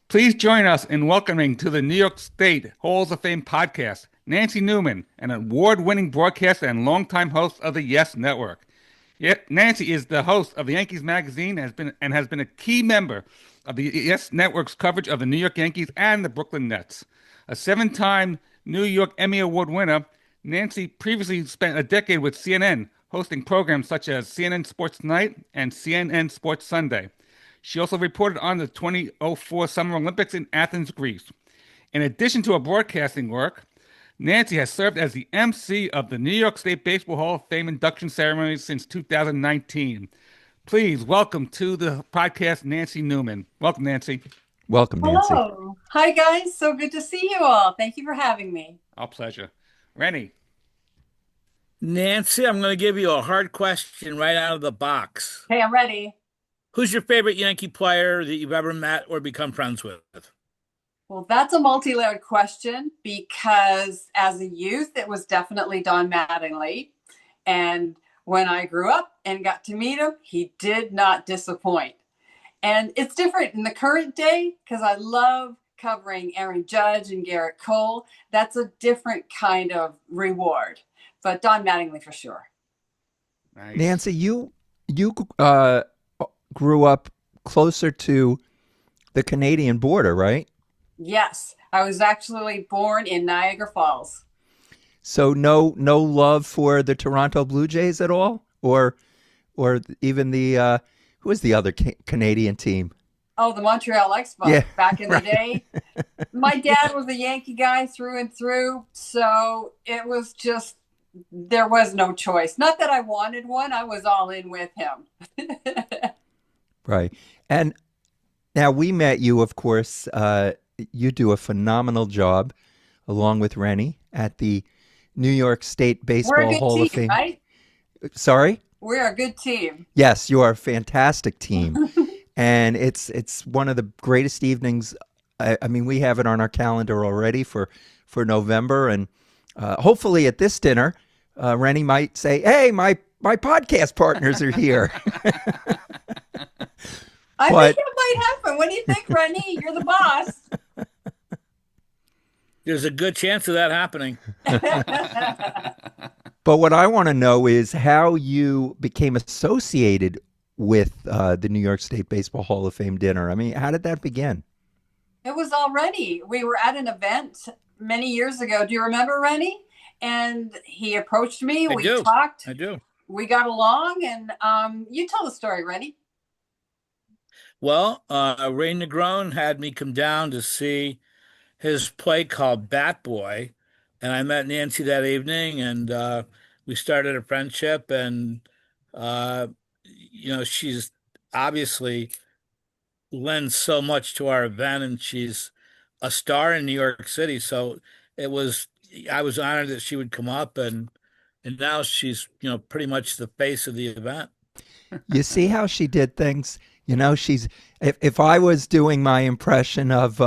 Please join us in welcoming to the New York State Halls of Fame podcast, Nancy Newman, an award-winning broadcaster and longtime host of the Yes Network. Yet Nancy is the host of the Yankees magazine has been a key member of the Yes Network's coverage of the New York Yankees and the Brooklyn Nets. A seven-time New York Emmy Award winner, Nancy previously spent a decade with CNN, hosting programs such as CNN Sports Night and CNN Sports Sunday. She also reported on the 2004 Summer Olympics in Athens, Greece. In addition to her broadcasting work, Nancy has served as the MC of the New York State Baseball Hall of Fame induction ceremony since 2019. Please welcome to the podcast Nancy Newman. Welcome, Nancy. Welcome, Nancy. Hello. Hi, guys. So good to see you all. Thank you for having me. Our pleasure. Rennie. Nancy, I'm going to give you a hard question right out of the box. Hey, I'm ready. Who's your favorite Yankee player that you've ever met or become friends with? Well, that's a multi-layered question because as a youth, it was definitely Don Mattingly. And when I grew up and got to meet him, he did not disappoint. And it's different in the current day because I love covering Aaron Judge and Garrett Cole. That's a different kind of reward. But Don Mattingly for sure. Nice. Nancy, you grew up closer to the Canadian border, right? Yes, I was actually born in Niagara Falls. So no love for the Toronto Blue Jays at all, or even the who was the other Canadian team? Oh, the Montreal Expos. Yeah, back in the right. day. My dad was a Yankee guy through and through, so it was just there was no choice. Not that I wanted one, I was all in with him. Right. And now we met you, of course. You do a phenomenal job, along with Rennie, at the New York State We're a Baseball good Hall team, of Fame. right? Sorry? We're a good team. Yes, you are a fantastic team. And it's one of the greatest evenings. I mean, we have it on our calendar already for November. And hopefully at this dinner, Rennie might say, hey, my podcast partners are here. I But- think it might happen. What do you think, Rennie? You're the boss. There's a good chance of that happening. But what I want to know is how you became associated with the New York State Baseball Hall of Fame dinner. I mean, how did that begin? It was already. We were at an event many years ago. Do you remember, Rennie? And he approached me. I We do. talked. I do. We got along. And you tell the story, Rennie. Well, Ray Negron had me come down to see his play called Bat Boy, and I met Nancy that evening, and we started a friendship. And she's obviously lends so much to our event, and she's a star in New York City. So it was, I was honored that she would come up, and now she's pretty much the face of the event. You see how she did things? You know, she's if I was doing my impression of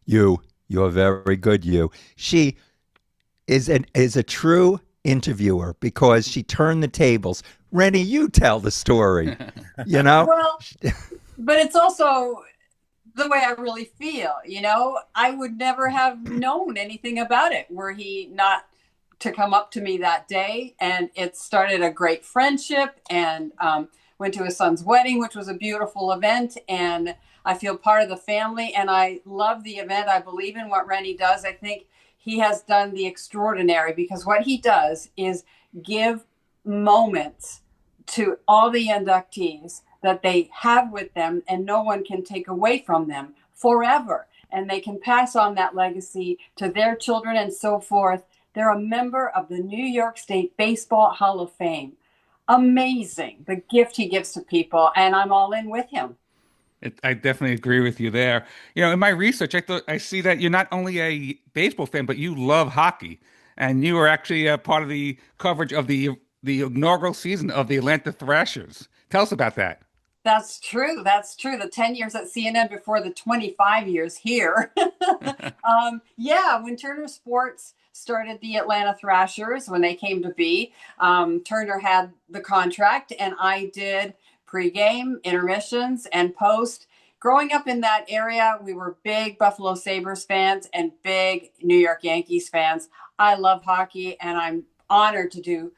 you're very good, you. She is a true interviewer because she turned the tables. Rennie, you tell the story. You know? Well, but it's also the way I really feel. I would never have known anything about it were he not to come up to me that day. And it started a great friendship, and went to his son's wedding, which was a beautiful event. And I feel part of the family, and I love the event. I believe in what Rennie does. I think he has done the extraordinary, because what he does is give moments to all the inductees that they have with them, and no one can take away from them forever. And they can pass on that legacy to their children and so forth. They're a member of the New York State Baseball Hall of Fame. Amazing, the gift he gives to people, and I'm all in with him. I definitely agree with you there. In my research, I see that you're not only a baseball fan, but you love hockey, and you were actually a part of the coverage of the inaugural season of the Atlanta Thrashers. Tell us about that. That's true. That's true. The 10 years at CNN before the 25 years here. When Turner Sports started the Atlanta Thrashers, when they came to be, Turner had the contract, and I did pregame, intermissions, and post. growing up in that area, we were big Buffalo Sabres fans and big New York Yankees fans. I love hockey, and I'm honored to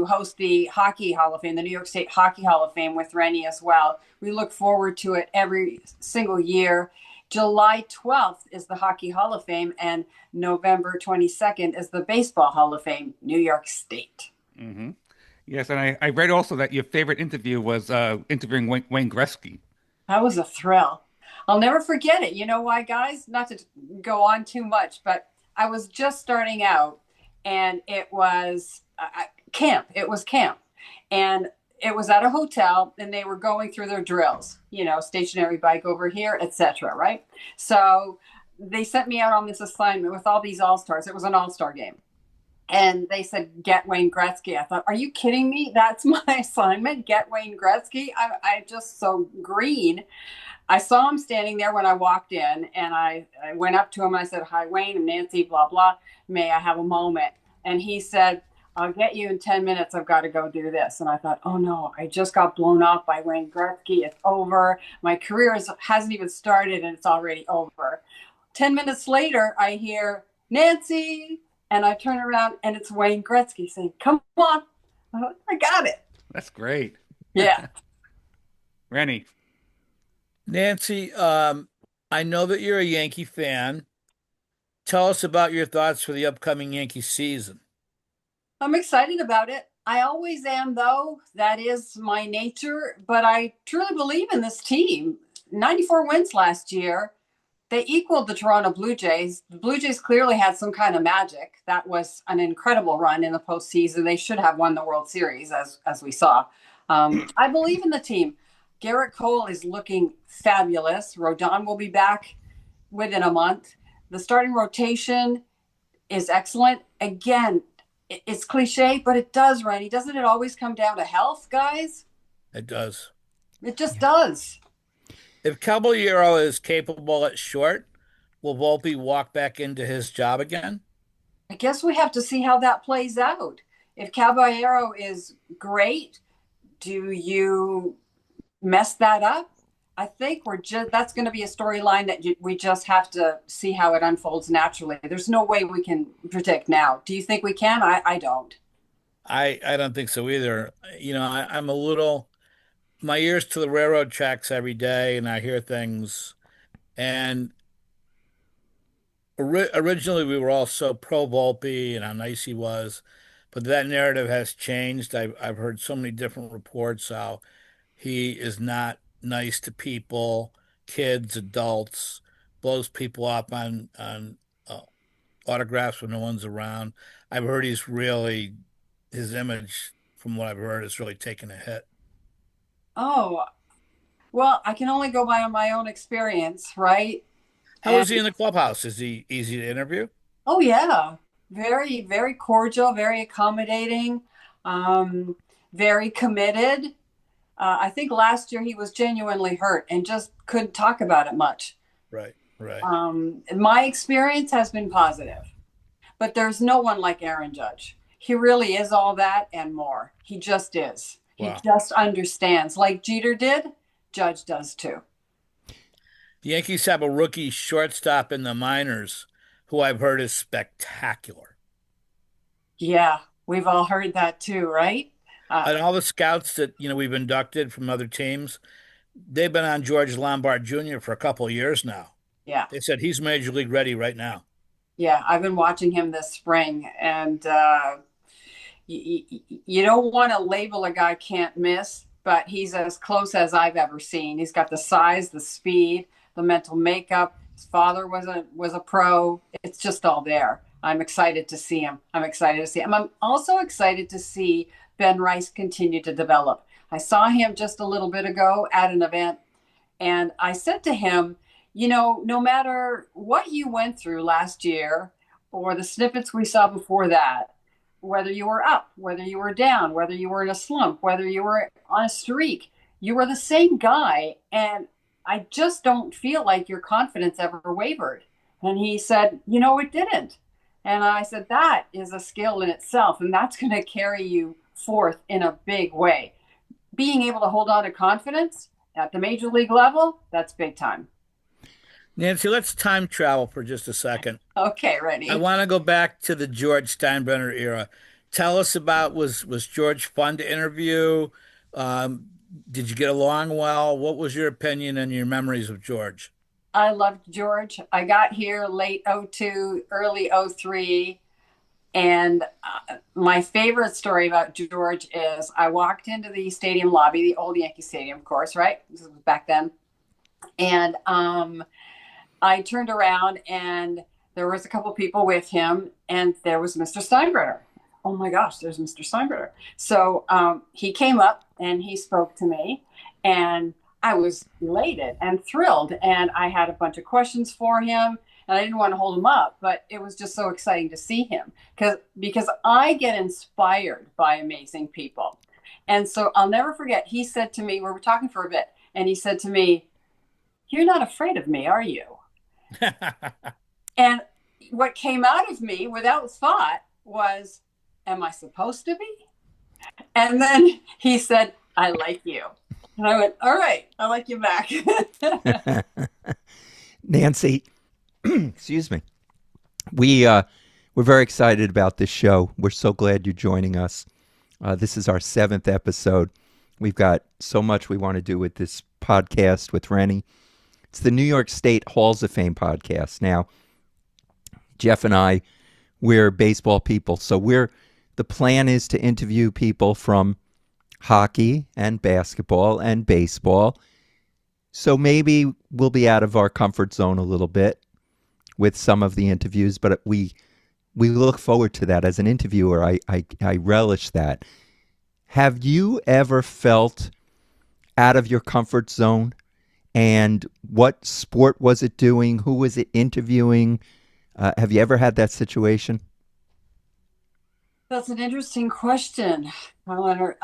host the Hockey Hall of Fame, the New York State Hockey Hall of Fame with Rennie as well. We look forward to it every single year. July 12th is the Hockey Hall of Fame, and November 22nd is the Baseball Hall of Fame, New York State. Hmm. Yes, and I read also that your favorite interview was interviewing Wayne Gretzky. That was a thrill. I'll never forget it. You know why, guys? Not to go on too much, but I was just starting out, and it was camp. It was camp. And it was at a hotel, and they were going through their drills, stationary bike over here, etc. Right? So they sent me out on this assignment with all these all-stars. It was an all-star game. And they said, get Wayne Gretzky. I thought, are you kidding me? That's my assignment, get Wayne Gretzky? I just so green. I saw him standing there when I walked in, and I went up to him and I said, hi, Wayne, I'm Nancy, blah, blah. May I have a moment? And he said, I'll get you in 10 minutes. I've got to go do this. And I thought, oh no, I just got blown off by Wayne Gretzky. It's over. My career hasn't even started and it's already over. 10 minutes later, I hear, Nancy. And I turn around and it's Wayne Gretzky saying, come on. I got it. That's great. Yeah. Rennie. Nancy, I know that you're a Yankee fan. Tell us about your thoughts for the upcoming Yankee season. I'm excited about it. I always am, though. That is my nature. But I truly believe in this team. 94 wins last year. They equaled the Toronto Blue Jays. The Blue Jays clearly had some kind of magic. That was an incredible run in the postseason. They should have won the World Series, as we saw. I believe in the team. Garrett Cole is looking fabulous. Rodon will be back within a month. The starting rotation is excellent. Again, it's cliche, but it does, Randy. Doesn't it always come down to health, guys? It does. It just does. If Caballero is capable at short, will Volpe walk back into his job again? I guess we have to see how that plays out. If Caballero is great, do you mess that up? I think that's going to be a storyline that we just have to see how it unfolds naturally. There's no way we can predict now. Do you think we can? I don't. I don't think so either. I'm a little, my ears to the railroad tracks every day, and I hear things. And originally, we were all so pro Volpe and how nice he was, but that narrative has changed. I've heard so many different reports how he is not nice to people, kids, adults, blows people up on autographs when no one's around. I've heard his image, from what I've heard, is really taking a hit. Oh, well, I can only go by on my own experience, right? How is he in the clubhouse? Is he easy to interview? Oh, yeah. Very, very cordial, very accommodating, very committed. I think last year he was genuinely hurt and just couldn't talk about it much. Right, right. My experience has been positive, but there's no one like Aaron Judge. He really is all that and more. He just is. Wow. He just understands. Like Jeter did, Judge does too. The Yankees have a rookie shortstop in the minors who I've heard is spectacular. Yeah, we've all heard that too, right? And all the scouts that we've inducted from other teams, they've been on George Lombard Jr. for a couple of years now. Yeah. They said he's major league ready right now. Yeah, I've been watching him this spring, and you don't want to label a guy can't miss, but he's as close as I've ever seen. He's got the size, the speed, the mental makeup. His father was a pro. It's just all there. I'm excited to see him. I'm also excited to see Ben Rice continue to develop. I saw him just a little bit ago at an event, and I said to him, no matter what you went through last year or the snippets we saw before that, whether you were up, whether you were down, whether you were in a slump, whether you were on a streak, you were the same guy. And I just don't feel like your confidence ever wavered. And he said, it didn't. And I said, that is a skill in itself, and that's going to carry you forth in a big way. Being able to hold on to confidence at the major league level, that's big time. Nancy, let's time travel for just a second. Okay, ready. I want to go back to the George Steinbrenner era. Tell us about was George fun to interview? Um, did you get along well? What was your opinion and your memories of George? I loved George. I got here late '02, early '03. And my favorite story about George is I walked into the stadium lobby, the old Yankee Stadium, of course, right? This was back then. And I turned around and there was a couple people with him, and there was Mr. Steinbrenner. Oh my gosh, there's Mr. Steinbrenner. So he came up and he spoke to me, and I was elated and thrilled. And I had a bunch of questions for him. And I didn't want to hold him up, but it was just so exciting to see him because I get inspired by amazing people. And so I'll never forget, he said to me, we were talking for a bit, and he said to me, "You're not afraid of me, are you?" And what came out of me without thought was, "Am I supposed to be?" And then he said, "I like you." And I went, "All right, I like you back." Nancy, excuse me. We're very excited about this show. We're so glad you're joining us. This is our 7th episode. We've got so much we want to do with this podcast with Rennie. It's the New York State Halls of Fame podcast. Now, Jeff and I, we're baseball people, so the plan is to interview people from hockey and basketball and baseball. So maybe we'll be out of our comfort zone a little bit with some of the interviews, but we look forward to that. As an interviewer, I relish that. Have you ever felt out of your comfort zone? And what sport was it doing? Who was it interviewing? Have you ever had that situation? That's an interesting question, Leonard.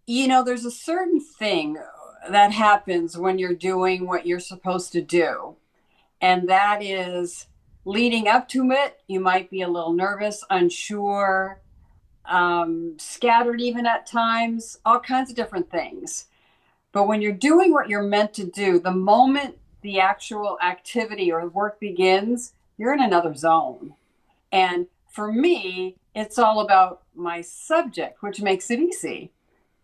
There's a certain thing that happens when you're doing what you're supposed to do. And that is leading up to it. You might be a little nervous, unsure, scattered even at times, all kinds of different things. But when you're doing what you're meant to do, the moment the actual activity or work begins, you're in another zone. And for me, it's all about my subject, which makes it easy.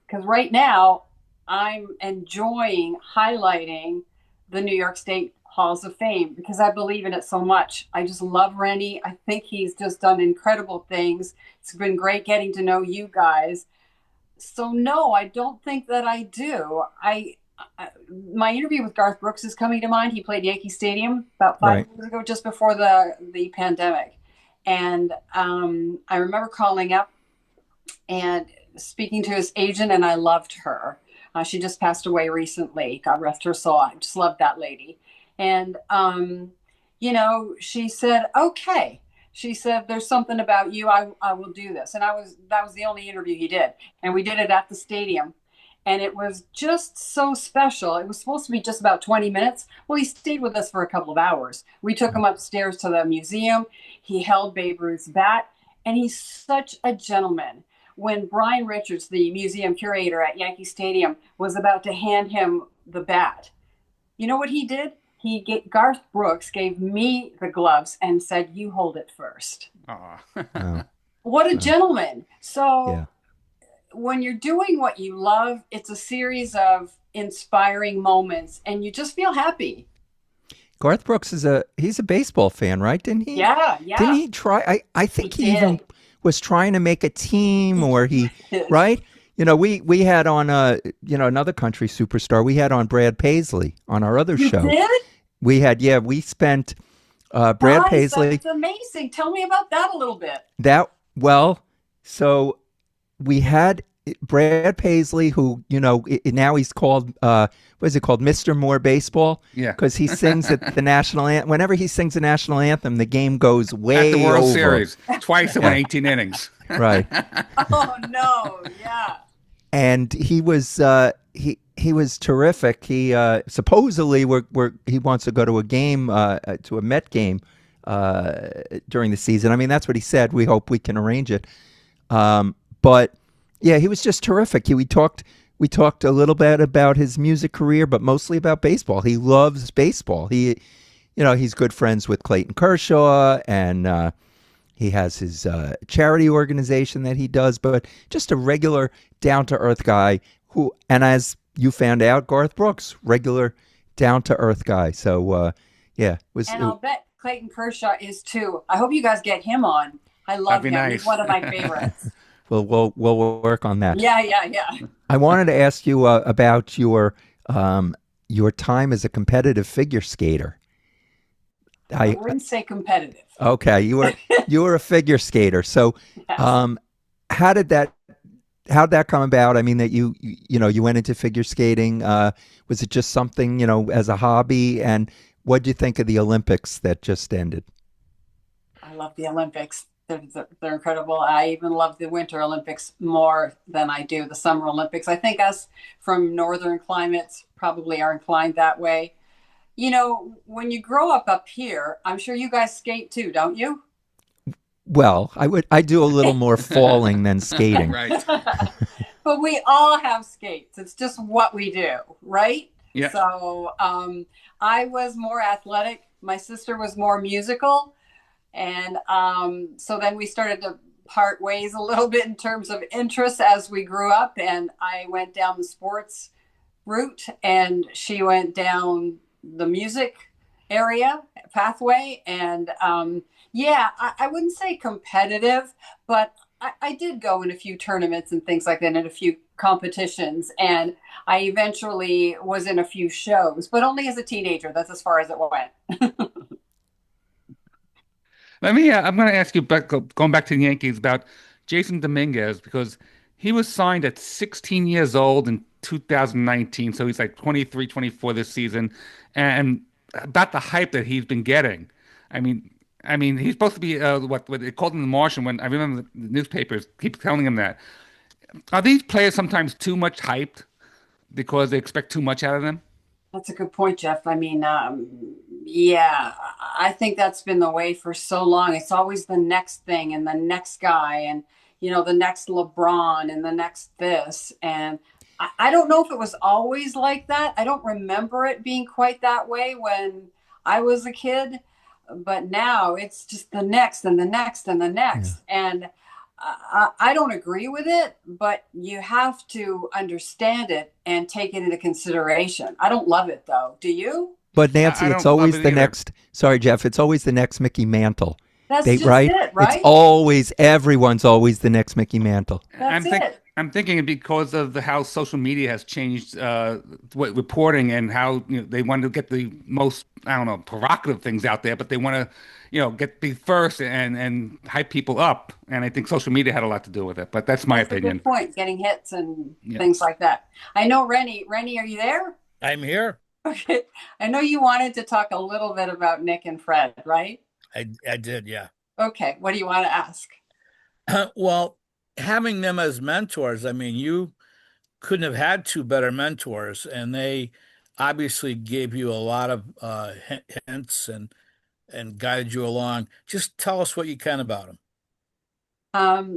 Because right now, I'm enjoying highlighting the New York State Halls of Fame because I believe in it so much. I just love Rennie. I think he's just done incredible things. It's been great getting to know you guys. So no, I don't think that I do. My interview with Garth Brooks is coming to mind. He played Yankee Stadium about 5 years ago, just before the pandemic. And I remember calling up and speaking to his agent, and I loved her. She just passed away recently. God rest her soul. I just loved that lady. And, she said, okay. She said, "There's something about you. I will do this." And that was the only interview he did. And we did it at the stadium. And it was just so special. It was supposed to be just about 20 minutes. Well, he stayed with us for a couple of hours. We took him upstairs to the museum. He held Babe Ruth's bat. And he's such a gentleman. When Brian Richards, the museum curator at Yankee Stadium, was about to hand him the bat, you know what he did? Garth Brooks gave me the gloves and said, "You hold it first." Oh. What a gentleman. So when you're doing what you love, it's a series of inspiring moments and you just feel happy. Garth Brooks he's a baseball fan, right? Didn't he? Yeah. Didn't he try? I think he even was trying to make a team, or right? We had on another country superstar. We had on Brad Paisley on our other show. Did? We had, we spent Brad Paisley. That's amazing. Tell me about that a little bit. So we had Brad Paisley, who, now he's called, what is it called? Mr. Moore Baseball. Yeah. Because he sings at the national anthem. Whenever he sings the national anthem, the game goes way at the World over. Series. Twice in 18 innings. Right. Oh, no. Yeah. And he was he was terrific. He supposedly he wants to go to a game, to a Met game during the season. I mean, that's what he said. We hope we can arrange it. But yeah, he was just terrific. We we talked a little bit about his music career, but mostly about baseball. He loves baseball. He's good friends with Clayton Kershaw, and he has his charity organization that he does, but just a regular down-to-earth guy who, and as you found out, Garth Brooks, regular down-to-earth guy. So, yeah. And I'll bet Clayton Kershaw is too. I hope you guys get him on. I love him. Nice. He's one of my favorites. Well, we'll work on that. Yeah. I wanted to ask you about your time as a competitive figure skater. I wouldn't say competitive. Okay, you were a figure skater. So, Yes. how'd that come about? I mean, that you went into figure skating. Was it just something, as a hobby? And what did you think of the Olympics that just ended? I love the Olympics. They're incredible. I even love the Winter Olympics more than I do the Summer Olympics. I think us from northern climates probably are inclined that way. When you grow up here, I'm sure you guys skate too, don't you? Well, I do a little more falling than skating. Right. But we all have skates. It's just what we do, right? Yeah. So I was more athletic. My sister was more musical. And so then we started to part ways a little bit in terms of interests as we grew up. And I went down the sports route, and she went down the music area pathway. And I wouldn't say competitive, but I did go in a few tournaments and things like that, and a few competitions. And I eventually was in a few shows, but only as a teenager. That's as far as it went. I'm going to ask you, going back to the Yankees, about Jason Dominguez, because he was signed at 16 years old in 2019. So he's like 23, 24 this season. And about the hype that he's been getting. I mean, he's supposed to be what they called him the Martian. When I remember the newspapers keep telling him that. Are these players sometimes too much hyped because they expect too much out of them? That's a good point, Jeff. I mean, I think that's been the way for so long. It's always the next thing and the next guy, and the next LeBron and the next this. And I don't know if it was always like that. I don't remember it being quite that way when I was a kid, but now it's just the next and the next and the next. Yeah. And I don't agree with it, but you have to understand it and take it into consideration. I don't love it, though. Do you? But Nancy, it's always the next. Sorry, Jeff. It's always the next Mickey Mantle. That's just right? It, right? It's everyone's always the next Mickey Mantle. That's it. I'm thinking because of how social media has changed reporting, and how they want to get the most, I don't know, provocative things out there, but they want to get the first and hype people up. And I think social media had a lot to do with it. But that's my opinion. A good point. Getting hits and things like that. I know, Rennie. Rennie, are you there? I'm here. Okay. I know you wanted to talk a little bit about Nick and Fred, right? I did, yeah. Okay. What do you want to ask? Well, having them as mentors, I mean, you couldn't have had two better mentors, and they obviously gave you a lot of hints and guided you along. Just tell us what you can about them.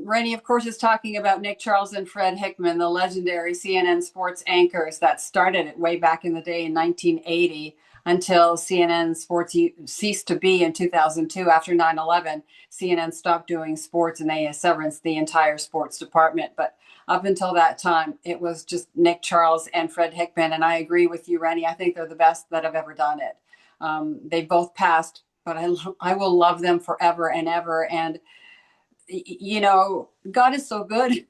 Rennie, of course, is talking about Nick Charles and Fred Hickman, the legendary CNN sports anchors that started it way back in the day in 1980 until CNN Sports ceased to be in 2002 after 9/11. CNN stopped doing sports and they severed the entire sports department. But up until that time, it was just Nick Charles and Fred Hickman. And I agree with you, Rennie. I think they're the best that have ever done it. They both passed, but I will love them forever and ever. And God is so good.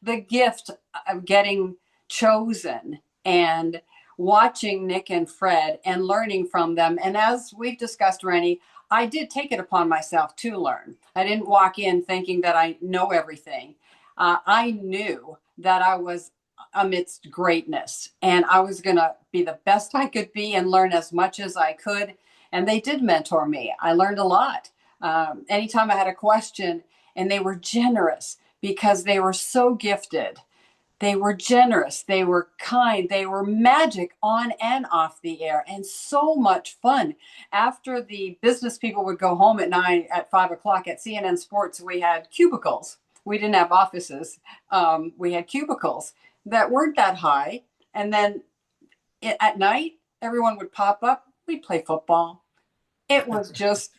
The gift of getting chosen and watching Nick and Fred and learning from them. And as we've discussed, Rennie, I did take it upon myself to learn. I didn't walk in thinking that I know everything. I knew that I was amidst greatness and I was going to be the best I could be and learn as much as I could. And they did mentor me. I learned a lot. Anytime I had a question, and they were generous because they were so gifted. They were generous. They were kind. They were magic on and off the air, and so much fun. After the business people would go home at 5 o'clock at CNN Sports, we had cubicles. We didn't have offices. We had cubicles. that weren't that high. And then at night, everyone would pop up. We'd play football. It was just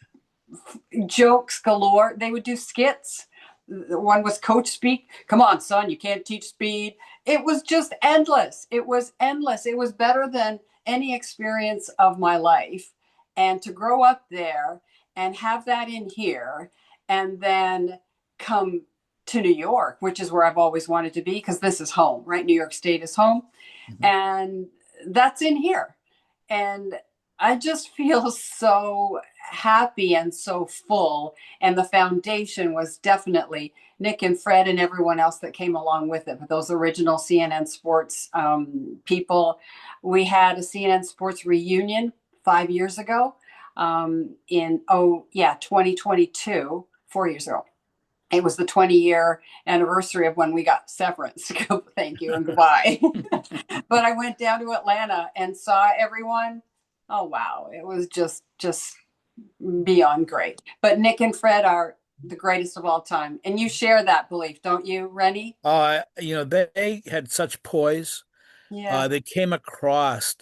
jokes galore. They would do skits. One was coach speak. Come on, son, you can't teach speed. It was just endless. It was endless. It was better than any experience of my life. And to grow up there and have that in here and then come to New York, which is where I've always wanted to be because this is home, right? New York State is home. Mm-hmm. And that's in here. And I just feel so happy and so full. And the foundation was definitely Nick and Fred and everyone else that came along with it. But those original CNN Sports people. We had a CNN Sports reunion 5 years ago in 2022, 4 years ago. It was the 20-year anniversary of when we got severance. Thank you and goodbye. But I went down to Atlanta and saw everyone. Oh, wow. It was just beyond great. But Nick and Fred are the greatest of all time. And you share that belief, don't you, Rennie? They had such poise. Yeah. They came across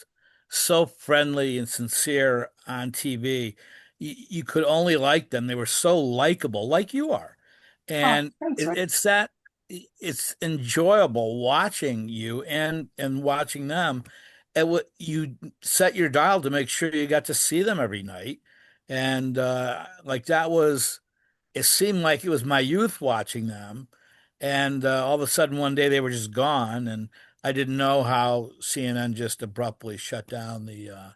so friendly and sincere on TV. You could only like them. They were so likable, like you are. And it's enjoyable watching you and watching them. And what you set your dial to make sure you got to see them every night. And it seemed like it was my youth watching them. And all of a sudden one day they were just gone. And I didn't know how CNN just abruptly shut down the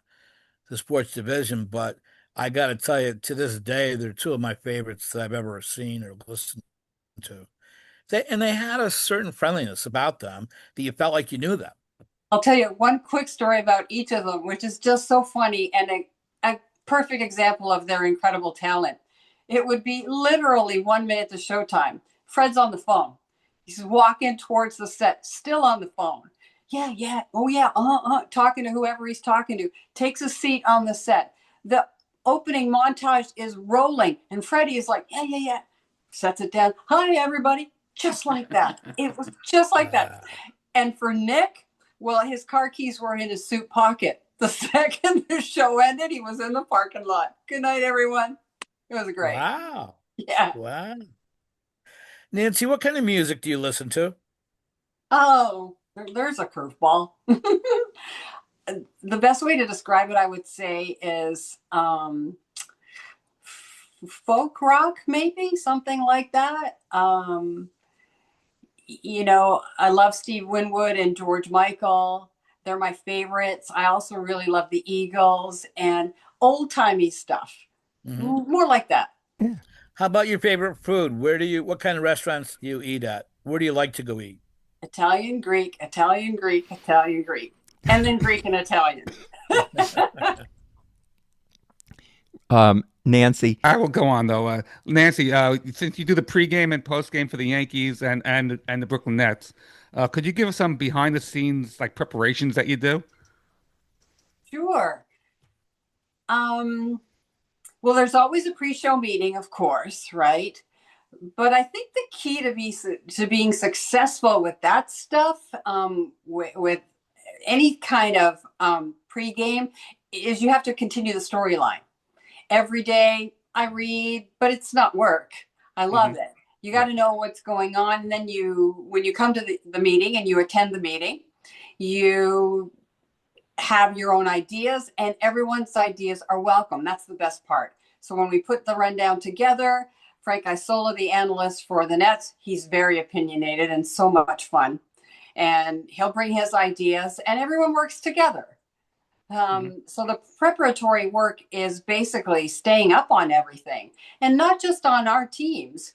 sports division. But I got to tell you, to this day, they're two of my favorites that I've ever seen or listened to. They had a certain friendliness about them that you felt like you knew them. I'll tell you one quick story about each of them, which is just so funny and a perfect example of their incredible talent. It would be literally 1 minute to showtime. Fred's on the phone. He's walking towards the set, still on the phone. Yeah. Oh, yeah. Talking to whoever he's talking to. Takes a seat on the set. The opening montage is rolling. And Freddie is like, yeah. Sets it down. Hi, everybody. Just like that. It was just like that. And for Nick, well, his car keys were in his suit pocket. The second the show ended, he was in the parking lot. Good night, everyone. It was great. Wow. Yeah. Wow. Nancy, what kind of music do you listen to? Oh, there's a curveball. The best way to describe it, I would say, is folk rock, maybe something like that. I love Steve Winwood and George Michael. They're my favorites. I also really love the Eagles and old-timey stuff. Mm-hmm. More like that. Yeah. How about your favorite food? What kind of restaurants do you eat at? Where do you like to go eat? Italian, Greek, Italian, Greek, Italian, Greek, and then Greek and Italian. Nancy. I will go on though. Nancy, since you do the pregame and postgame for the Yankees and the Brooklyn Nets, could you give us some behind the scenes like preparations that you do? Sure. Well, there's always a pre-show meeting, of course, right? But I think the key to being successful with that stuff, with any kind of pregame, is you have to continue the storyline. Every day I read, but it's not work. I love it. You got to know what's going on. And then when you come to the meeting and you attend the meeting, you have your own ideas and everyone's ideas are welcome. That's the best part. So when we put the rundown together, Frank Isola, the analyst for the Nets, he's very opinionated and so much fun. And he'll bring his ideas and everyone works together. So the preparatory work is basically staying up on everything and not just on our teams.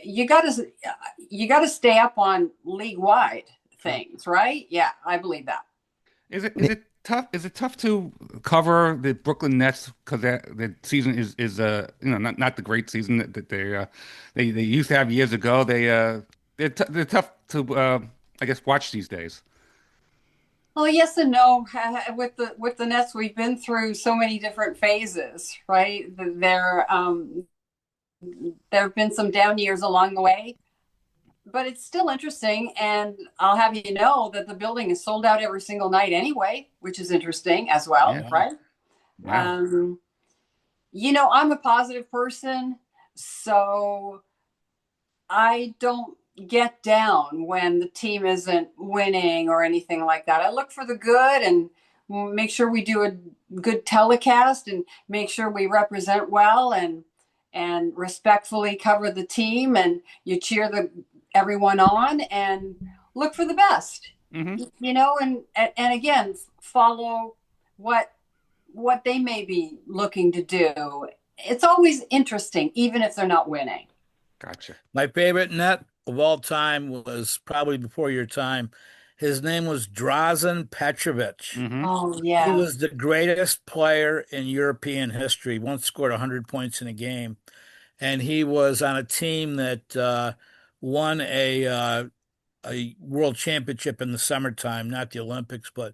You got to stay up on league wide things, right? Yeah, I believe that. Is it tough? Is it tough to cover the Brooklyn Nets because the season is not the great season that they used to have years ago? They're tough to I guess watch these days. Well, yes and no. With the Nets, we've been through so many different phases, right? There have been some down years along the way. but it's still interesting. And I'll have you know that the building is sold out every single night anyway, which is interesting as well, Yeah. right? Wow. I'm a positive person, so I don't get down when the team isn't winning or anything like that. I look for the good and make sure we do a good telecast and make sure we represent well and respectfully cover the team, and you cheer everyone on and look for the best. Mm-hmm. And again, follow what they may be looking to do. It's always interesting, even if they're not winning. Gotcha. My favorite net of all time was probably before your time. His name was Drazen Petrovic. Mm-hmm. Oh, He yeah. was the greatest player in European history. Once scored 100 points in a game, and he was on a team that won a world championship in the summertime, not the Olympics, but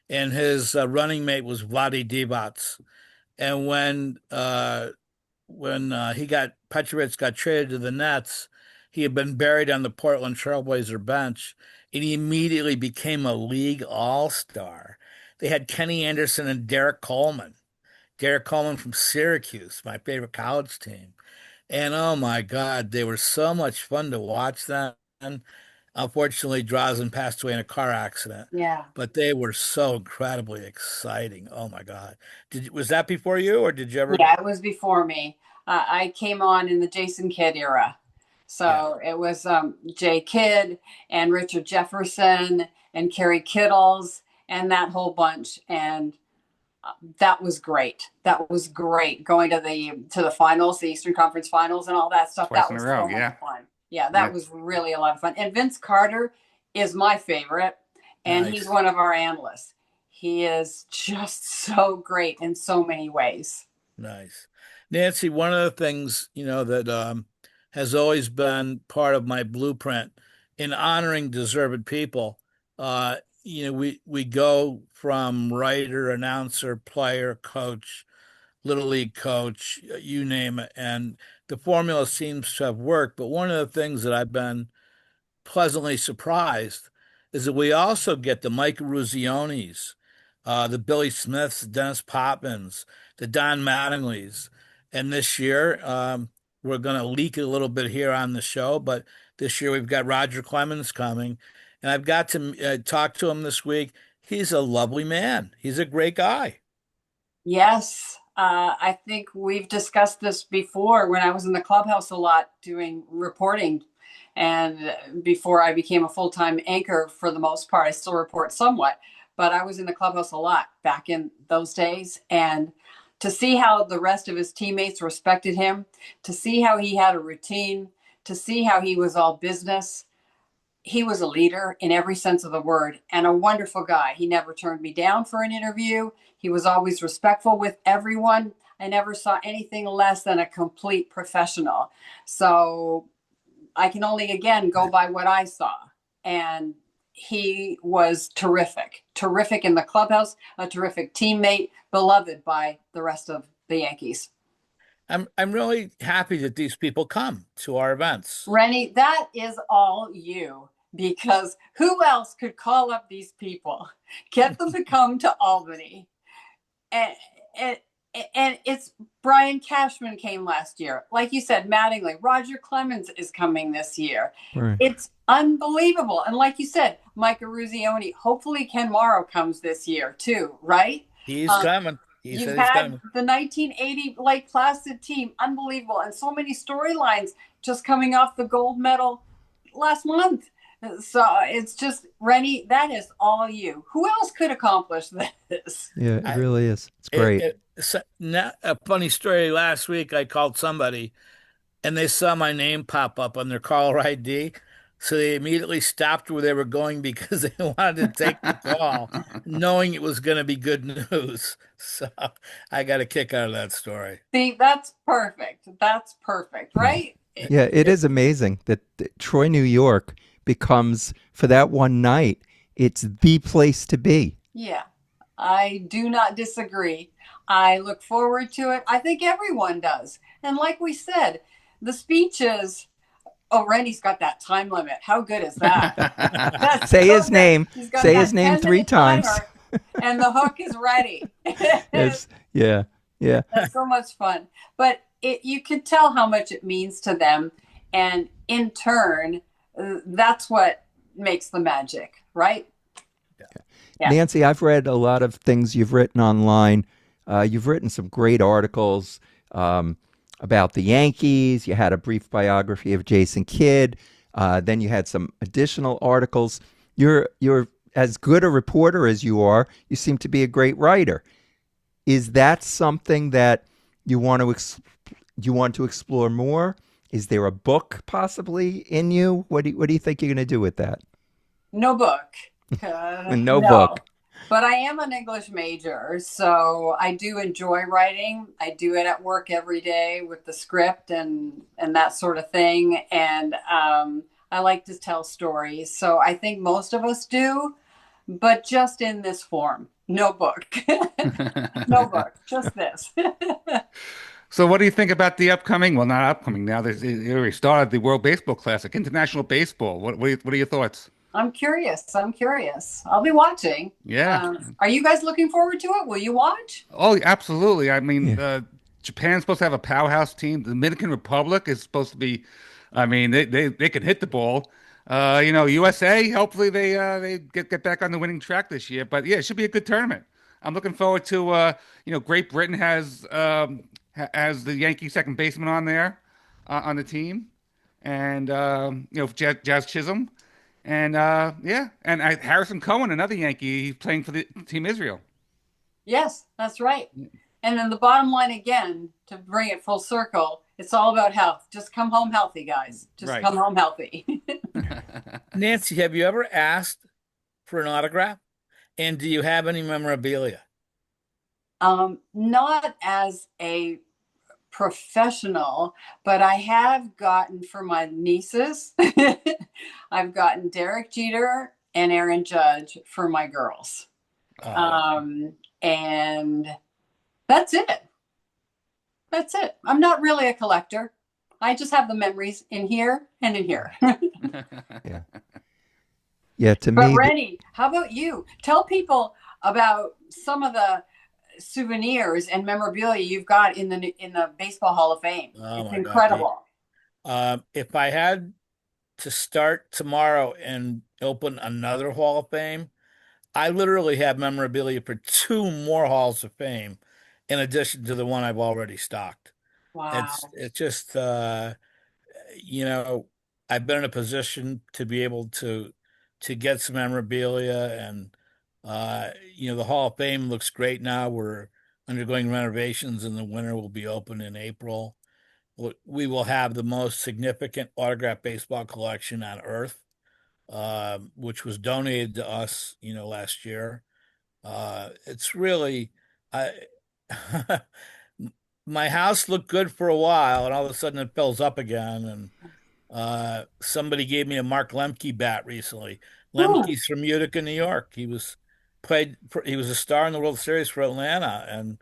and his running mate was Vlade Divac. And when Petrovic got traded to the Nets, he had been buried on the Portland Trailblazer bench, and he immediately became a league all-star. They had Kenny Anderson and Derek Coleman. Derek Coleman from Syracuse, my favorite college team. And oh my God, they were so much fun to watch then. Unfortunately, Drazen passed away in a car accident, Yeah. but they were so incredibly exciting. Oh my God. Was that before you, or did you ever? Yeah, it was before me. I came on in the Jason Kidd era. Yeah. So it was Jay Kidd and Richard Jefferson and Kerry Kittles and that whole bunch. And that was great. That was great. Going to the finals, the Eastern Conference Finals and all that stuff. Twice That in a was row, so much yeah. fun. Yeah, Yeah. that was really a lot of fun. And Vince Carter is my favorite, and he's Nice. one of our analysts. He is just so great in so many ways. Nice. Nancy, one of the things, that has always been part of my blueprint in honoring deserved people, we go from writer, announcer, player, coach, little league coach, you name it, and the formula seems to have worked. But one of the things that I've been pleasantly surprised is that we also get the Mike Ruzionis, the Billy Smiths, the Dennis Potvins, the Don Mattingleys. And this year, we're going to leak a little bit here on the show, but this year we've got Roger Clemens coming. And I've got to talk to him this week. He's a lovely man. He's a great guy. Yes, I think we've discussed this before when I was in the clubhouse a lot doing reporting. And before I became a full-time anchor, for the most part, I still report somewhat, but I was in the clubhouse a lot back in those days. And to see how the rest of his teammates respected him, to see how he had a routine, to see how he was all business. He was a leader in every sense of the word and a wonderful guy. He never turned me down for an interview. He was always respectful with everyone. I never saw anything less than a complete professional. So I can only, again, go by what I saw. And he was terrific in the clubhouse, a terrific teammate, beloved by the rest of the Yankees. I'm really happy that these people come to our events. Rennie, that is all you. Because who else could call up these people, get them to come to Albany? And it's Brian Cashman came last year. Like you said, Mattingly, Roger Clemens is coming this year. Right. It's unbelievable. And like you said, Micah Ruzioni, hopefully Ken Morrow comes this year too, right? He's coming. He You've said he's had coming. the 1980 Lake Placid team, unbelievable. And so many storylines just coming off the gold medal last month. So it's just, Rennie, that is all you. Who else could accomplish this? Yeah, it really is. It's great. A funny story. Last week, I called somebody, and they saw my name pop up on their caller ID. So they immediately stopped where they were going because they wanted to take the call, knowing it was going to be good news. So I got a kick out of that story. See, that's perfect. That's perfect, right? Yeah, it is amazing that Troy, New York becomes, for that one night, it's the place to be. Yeah, I do not disagree. I look forward to it. I think everyone does. And like we said, the speeches Oh, Randy's got that time limit. How good is that? That's Say so his good. name. He's got Say his that name 10 three minute times. timer and the hook is ready. It's yeah, yeah, That's so much fun. But you can tell how much it means to them. And in turn, that's what makes the magic, right? Yeah. Nancy, I've read a lot of things you've written online. You've written some great articles about the Yankees. You had a brief biography of Jason Kidd. Then you had some additional articles. You're as good a reporter as you are. You seem to be a great writer. Is that something that you want to you want to explore more? Is there a book possibly in you? What do you think you're going to do with that? No book. No book. No. But I am an English major, so I do enjoy writing. I do it at work every day with the script and that sort of thing. And I like to tell stories. So I think most of us do, but just in this form. No book. No book. Just this. So, what do you think about the upcoming? Well, not upcoming now. They already started the World Baseball Classic, International Baseball. What are your thoughts? I'm curious. I'm curious. I'll be watching. Yeah. Are you guys looking forward to it? Will you watch? Oh, absolutely. I mean, Yeah. Japan's supposed to have a powerhouse team. The Dominican Republic is supposed to be. I mean, they can hit the ball. USA. Hopefully, they get back on the winning track this year. But yeah, it should be a good tournament. I'm looking forward to. Great Britain has the Yankee second baseman on there on the team, and Jazz Chisholm, and yeah, and Harrison Cohen, another Yankee, he's playing for the Team Israel. Yes, that's right. And then the bottom line again, to bring it full circle, it's all about health. Just come home healthy, guys. Just Right. come home healthy. Nancy, have you ever asked for an autograph? And do you have any memorabilia? Not as a professional, but I have gotten for my nieces. I've gotten Derek Jeter and Aaron Judge for my girls. Oh, And that's it. That's it. I'm not really a collector. I just have the memories in here and in here. Yeah. Yeah, to But me, Rennie, how about you? Tell people about some of the souvenirs and memorabilia you've got in the Baseball Hall of Fame. oh It's my God. incredible. If I had to start tomorrow and open another Hall of Fame, I literally have memorabilia for two more Halls of Fame in addition to the one I've already stocked. It's Wow. it's just you know, I've been in a position to be able to get some memorabilia and the Hall of Fame looks great now. We're undergoing renovations and the winter will be open in April. We will have the most significant autograph baseball collection on earth, which was donated to us, last year. It's really, I, my house looked good for a while, and all of a sudden it fills up again. And somebody gave me a Mark Lemke bat recently. Ooh, Lemke's from Utica, New York. He was a star in the World Series for Atlanta, and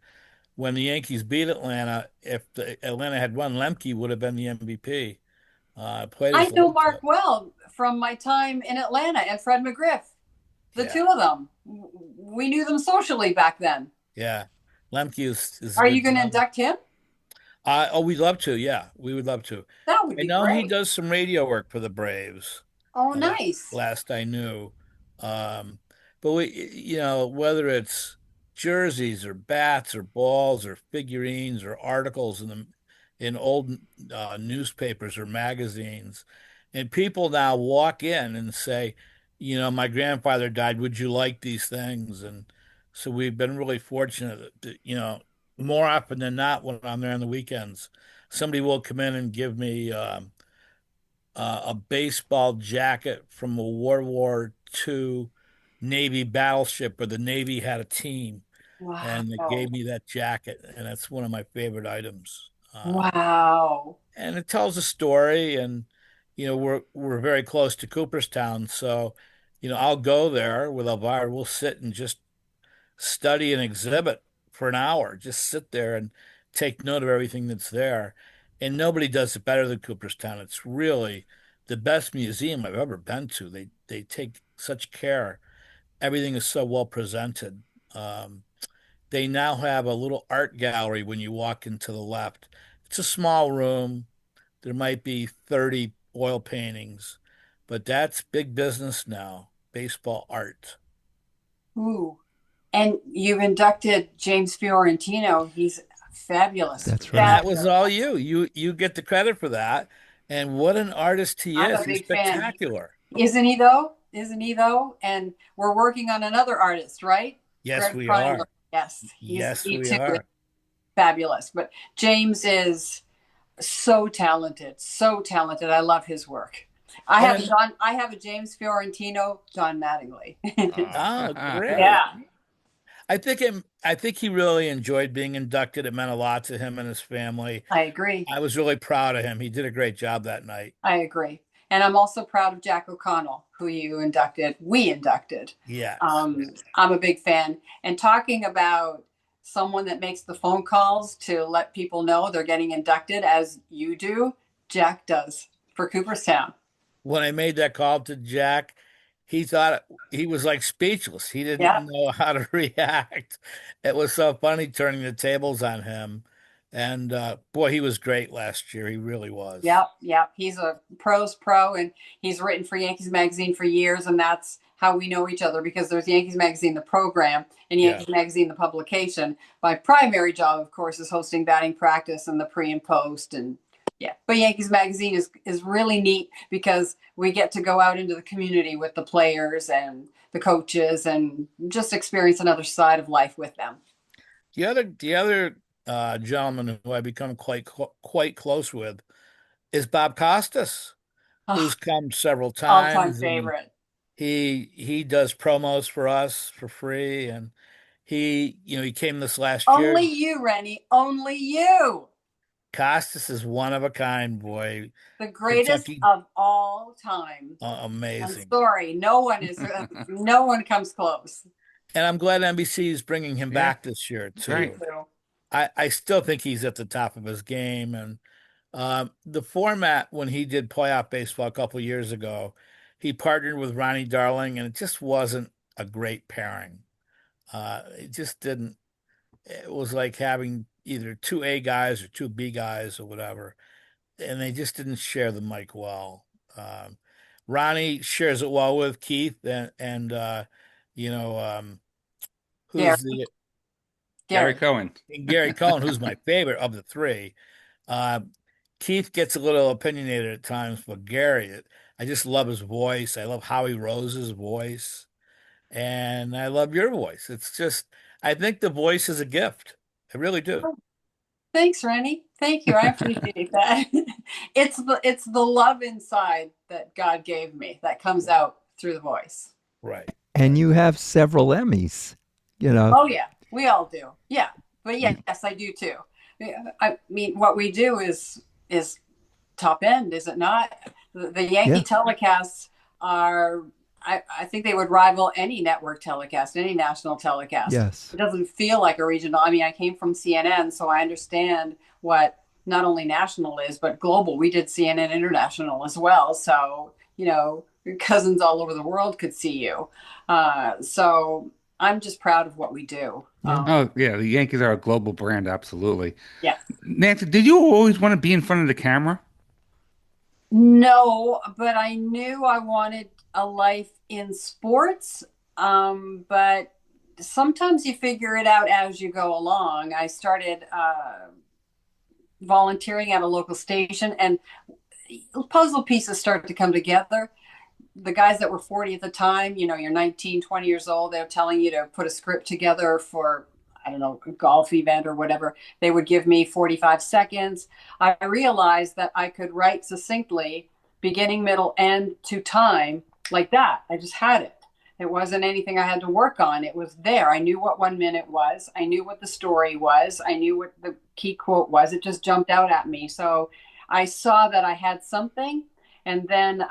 when the Yankees beat Atlanta, if Atlanta had won, Lemke would have been the MVP. Played I his know lights Mark out. well from my time in Atlanta and Fred McGriff. The Yeah, two of them. We knew them socially back then. yeah. Lemke is a Are you good going to guy. induct him? Oh, we'd love to. Yeah, we would love to. That would I be know he great. does some radio work for the Braves. Oh, Uh, nice. Last I knew, um, but whether it's jerseys or bats or balls or figurines or articles in old newspapers or magazines, and people now walk in and say, my grandfather died. Would you like these things? And so we've been really fortunate that, more often than not, when I'm there on the weekends, somebody will come in and give me a baseball jacket from a World War II Navy battleship where the Navy had a team, and they Wow. gave me that jacket, and that's one of my favorite items. Wow. And it tells a story, and we're very close to Cooperstown, so I'll go there with Elvira. We'll sit and just study an exhibit for an hour, just sit there and take note of everything that's there. and nobody does it better than Cooperstown. It's really the best museum I've ever been to. They take such care. Everything is so well presented. Um, they now have a little art gallery when you walk into the left. It's a small room. There might be 30 oil paintings, but that's big business now, baseball art. Ooh. And you've inducted James Fiorentino. He's fabulous. That's And right. that was Fabulous. all you. You get the credit for that. And what an artist he I'm is. a He's big fan. spectacular. Isn't he though? Isn't he though? And we're working on another artist, right? Yes, Greg we Triangle. are. Yes, Yes, he we too is are. fabulous. But James is so talented, so talented. I love his work. And I have a James Fiorentino John Mattingly. oh, great. Yeah, I think he really enjoyed being inducted. It meant a lot to him and his family. I agree. I was really proud of him. He did a great job that night. I agree. And I'm also proud of Jack O'Connell, who you inducted. We inducted. Yes. I'm a big fan. And talking about someone that makes the phone calls to let people know they're getting inducted, as you do, Jack does for Cooperstown. When I made that call to Jack, he thought he was like speechless. He Yeah. didn't know how to react. It was so funny turning the tables on him. And boy, he was great last year. He really was. Yep, yep. He's a pros pro, and he's written for Yankees Magazine for years, and that's how we know each other because there's Yankees Magazine, the program, and Yeah. Yankees Magazine, the publication. My primary job, of course, is hosting batting practice and the pre and post, and yeah. But Yankees Magazine is really neat because we get to go out into the community with the players and the coaches and just experience another side of life with them. The other gentleman who I become quite close with is Bob Costas, Oh, who's come several all-time times, and favorite. he does promos for us for free, and he came this last year. Only you, Rennie. Only you. Costas is one of a kind, boy. The greatest Kentucky, of all time. I'm amazing. sorry, no one comes close. And I'm glad NBC is bringing him Yeah, back this year Me right. too. too. I still think he's at the top of his game, and the format when he did playoff baseball a couple years ago, he partnered with Ronnie Darling, and it just wasn't a great pairing. It just didn't. It was like having either two A guys or two B guys or whatever, and they just didn't share the mic well. Um, Ronnie shares it well with Keith and you know Gary, who's the Gary Gary. Cohen. Gary Cohen, who's my favorite of the three. Uh, Keith gets a little opinionated at times, but Gary, I just love his voice. I love Howie Rose's voice, and I love your voice. It's just, I think the voice is a gift. I really do. Oh, thanks, Rennie. Thank you. I appreciate that. It's the love inside that God gave me that comes out through the voice. Right. And you have several Emmys, you know. Oh yeah, we all do. Yeah, but yes, I do too. I mean, what we do is top end, is it not? The Yankee Yeah. telecasts are, I think they would rival any network telecast, any national telecast. Yes. It doesn't feel like a regional. I mean, I came from CNN, so I understand what not only national is, but global. We did CNN International as well. So, your cousins all over the world could see you. So I'm just proud of what we do. Oh, yeah, the Yankees are a global brand, absolutely. Yeah. Nancy, did you always want to be in front of the camera? No, but I knew I wanted a life in sports. But sometimes you figure it out as you go along. I started volunteering at a local station, and puzzle pieces start to come together. The guys that were 40 at the time, you're 19, 20 years old, they're telling you to put a script together for, I don't know, a golf event or whatever. They would give me 45 seconds. I realized that I could write succinctly, beginning, middle, end to time like that. I just had it. It wasn't anything I had to work on. It was there. I knew what 1 minute was. I knew what the story was. I knew what the key quote was. It just jumped out at me. So I saw that I had something. And then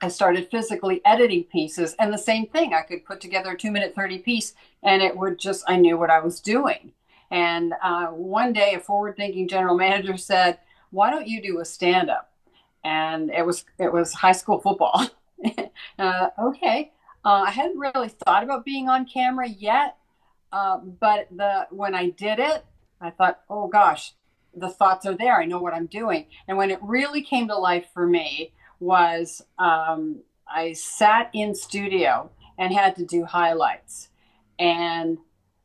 I started physically editing pieces, and the same thing. I could put together a 2-minute 30 piece, and it would I knew what I was doing. And one day, a forward thinking general manager said, why don't you do a stand-up? And it was high school football. Okay. I hadn't really thought about being on camera yet, but when I did it, I thought, oh gosh, the thoughts are there. I know what I'm doing. And when it really came to life for me was I sat in studio and had to do highlights. And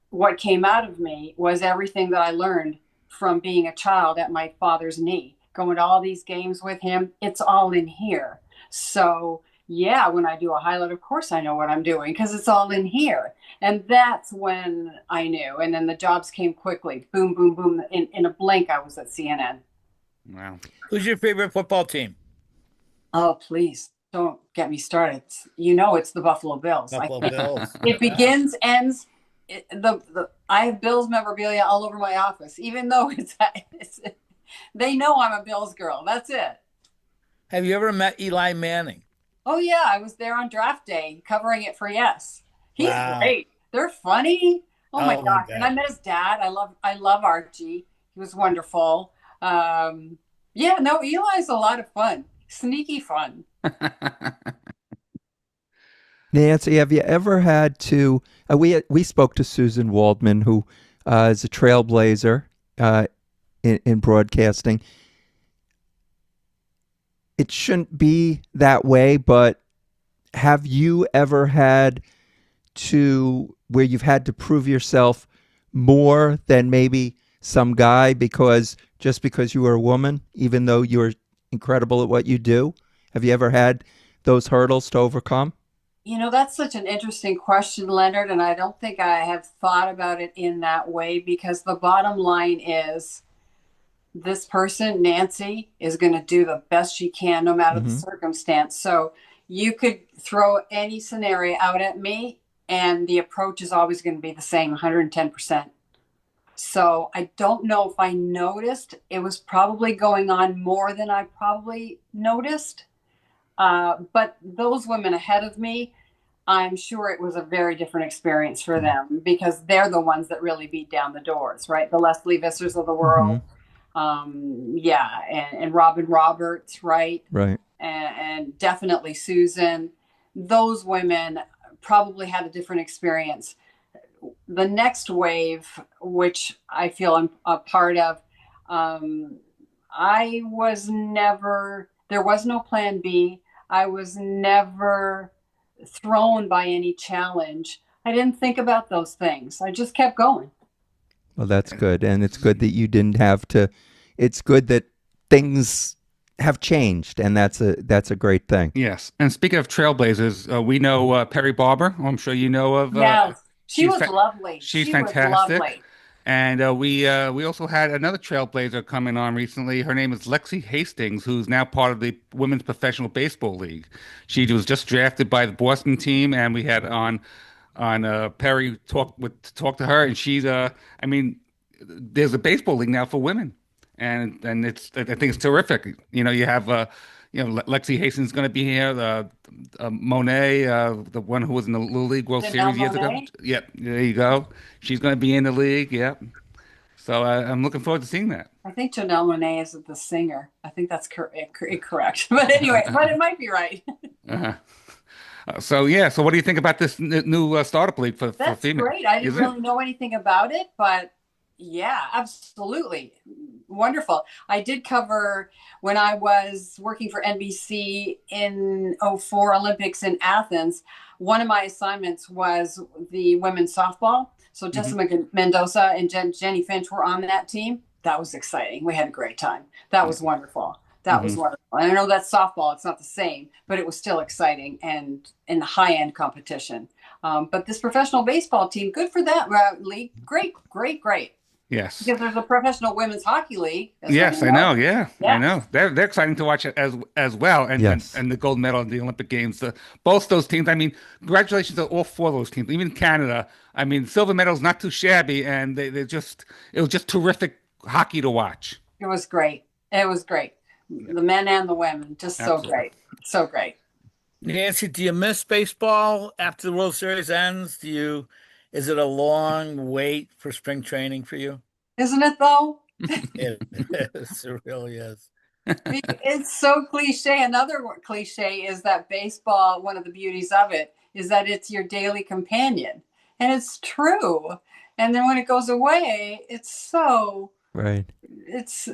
what came out of me was everything that I learned from being a child at my father's knee, going to all these games with him. It's all in here. So yeah, when I do a highlight, of course I know what I'm doing because it's all in here. And that's when I knew. And then the jobs came quickly. Boom, boom, boom. In a blink, I was at CNN. Wow. Who's your favorite football team? Oh, please don't get me started. It's the Buffalo Bills. Buffalo Bills. It begins, ends. I have Bills memorabilia all over my office, even though they know I'm a Bills girl. That's it. Have you ever met Eli Manning? Oh yeah, I was there on draft day covering it for Yes. He's Wow. great. They're funny. Oh my Oh, my gosh! God. And I met his dad. I love Archie. He was wonderful. Yeah, no, Eli's a lot of fun. Sneaky fun. Nancy, have you ever had to? We spoke to Susan Waldman, who is a trailblazer in broadcasting. It shouldn't be that way, but have you ever had to where you've had to prove yourself more than maybe some guy just because you were a woman, even though you're incredible at what you do? Have you ever had those hurdles to overcome? That's such an interesting question, Leonard, and I don't think I have thought about it in that way because the bottom line is this person, Nancy, is going to do the best she can no matter the circumstance. So you could throw any scenario out at me and the approach is always going to be the same, 110%. So I don't know if I noticed. It was probably going on more than I probably noticed. But those women ahead of me, I'm sure it was a very different experience for them because they're the ones that really beat down the doors, right? The Leslie Vissers of the world. Yeah. And Robin Roberts, right? Right. And definitely Susan. Those women probably had a different experience. The next wave, which I feel I'm a part of, there was no plan B. I was never thrown by any challenge. I didn't think about those things. I just kept going. Well, that's good. And it's good that you didn't have to. It's good that things have changed, and that's a great thing. Yes. And speaking of trailblazers, we know Perry Barber, who I'm sure you know of. Yes. She was lovely. She's She fantastic. was lovely. And we also had another trailblazer coming on recently. Her name is Lexi Hastings, who's now part of the Women's Professional Baseball League. She was just drafted by the Boston team, and we had on Perry talk to her, and she's I mean, there's a baseball league now for women, and I think it's terrific. You have Lexi Hastings is going to be here. Monet, the one who was in the Little League World Series years ago. Monet? Yep, there you go. She's going to be in the league. Yep. So I'm looking forward to seeing that. I think Janelle Monáe is the singer. I think that's correct. But anyway, but it might be right. Uh-huh. So what do you think about this new startup league for That's female? great. I didn't really know anything about it, but yeah, absolutely. Wonderful. I did cover when I was working for NBC in '04 Olympics in Athens. One of my assignments was the women's softball. So Jessica Mendoza and Jenny Finch were on that team. That was exciting. We had a great time. That was wonderful. That was wonderful. And I know that's softball. It's not the same, but it was still exciting and in the high-end competition. But this professional baseball team, good for that league. Great. Yes. Because there's a professional women's hockey league. Yes, I know. Yeah, Yes. I know. They're exciting to watch as well. And, Yes. and the gold medal in the Olympic Games. Both those teams. I mean, congratulations to all four of those teams. Even Canada. I mean, silver medal's not too shabby, and it was just terrific hockey to watch. It was great. The men and the women, just Absolutely. so great. So great. Nancy, do you miss baseball after the World Series ends? Is it a long wait for spring training for you? Isn't it though? It is. It really is. It's so cliche. Another cliche is that baseball, one of the beauties of it is that it's your daily companion. And it's true. And then when it goes away, it's so Right. it's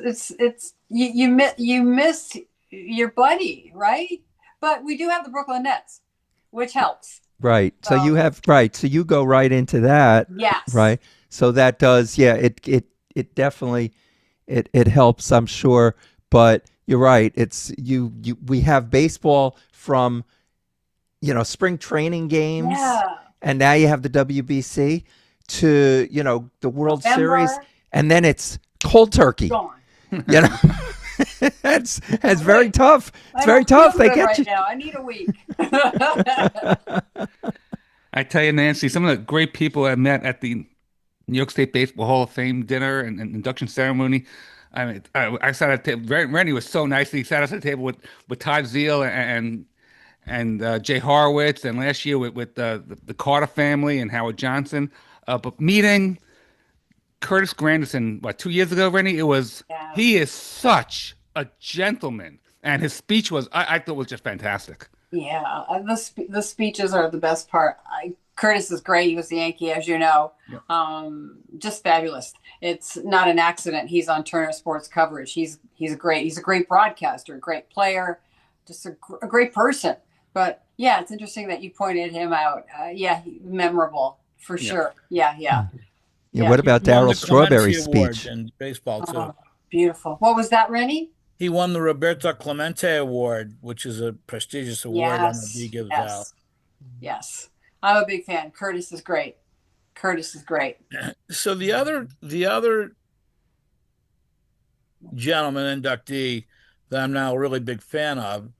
you miss your buddy, right? But we do have the Brooklyn Nets, which helps. Right. So you So have right. So you go right into that, yes. right? So that does, yeah. It definitely it helps, I'm sure. But you're right. It's you. We have baseball from spring training games, Yeah. and now you have the WBC to the World Series, November and then it's cold turkey. gone. You know, that's very Wait, tough. It's I very don't feel tough. They good get right you. now. I need a week. I tell you, Nancy, some of the great people I met at the New York State Baseball Hall of Fame dinner and induction ceremony. I mean, I sat at the table. Randy was so nice. He sat us at the table with Todd Zeal and Jay Horowitz, and last year with the Carter family and Howard Johnson. But meeting Curtis Granderson, what, 2 years ago, Randy? Yeah. He is such a gentleman, and his speech I thought was just fantastic. Yeah, the speeches are the best part. Curtis is great. He was the Yankee, as you know, Yeah. just fabulous. It's not an accident. He's on Turner Sports coverage. He's a great broadcaster, a great player, just a great person. But yeah, it's interesting that you pointed him out. Memorable for Yeah. sure. Yeah, yeah, Yeah. yeah. What about He won the Darryl Clemente Strawberry's Award speech? in baseball too. Oh, beautiful. What was that, Rennie? He won the Roberto Clemente Award, which is a prestigious award MLB Yes, gives out. yes, yes. I'm a big fan. Curtis is great. Curtis is great. So the other gentleman inductee that I'm now a really big fan of